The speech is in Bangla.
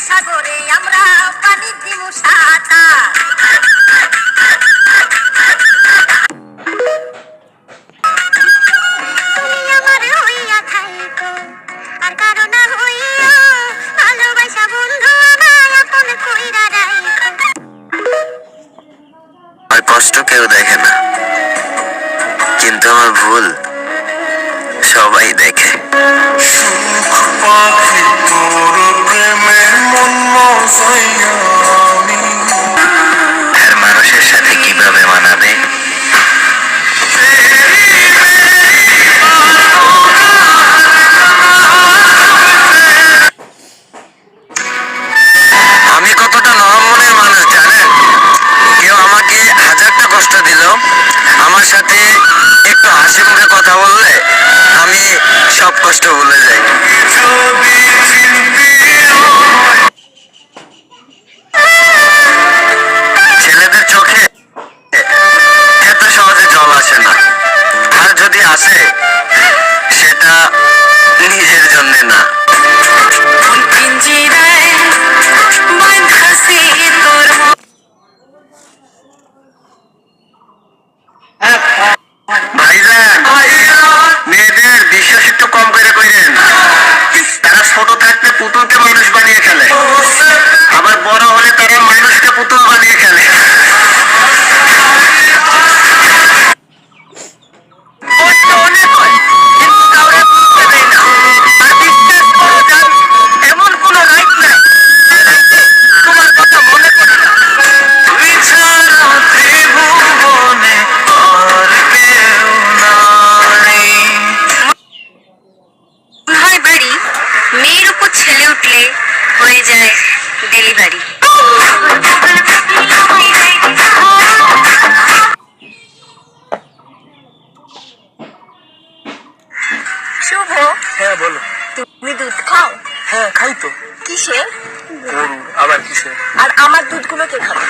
সাগরে আমরা পানি দিমু সাতা। তুমি আমার হইয়া থাইকো আর কারো না হইয়া, ভালোবাসা বন্ধু আমায় আপন কইরা রাইখো। আর কষ্ট কেউ দেখে না, কিন্তু আমার ভুল সবাই দেখে। আর মানুষের সাথে কিভাবে মানাবে, আমি কতটা নরম মনের মানুষ জানেন? কেউ আমাকে হাজারটা কষ্ট দিল, আমার সাথে একটু হাসি মুখে কথা বললে আমি সব কষ্ট ভুলে যাই। ছেলেদের চোখে এত সহজে জল আসে না, আর যদি আসে সেটা নিজের জন্য না। ভাইজান, মেয়েদের বিশ্বাস একটু কম করে কইরেন। তারা ছোট থাকতে পুতুলকে মানুষ বানিয়ে খেলে, আবার বড় হলে তারা মানুষকে পুতুল বানিয়ে খেলে। অনেক হয়, কিন্তু কাউরে বুঝতে দেয় না। আর বিশ্বাস করো জান, এমন কোনো রাইট নাই তোমার কথা মনে করি না। তুই ছাড়া ত্রিভুবনে আর কেউ নাই। ভাই বাড়ি মেয়ের উপর ছেলে উঠলে হয়ে যায় ডেলিভারি। শুভ, হ্যাঁ বলো। তুমি দুধ খাও? হ্যাঁ খাই তো। কিসে? গরু আবার কিসে? আর আমার দুধগুলো কে খাবে?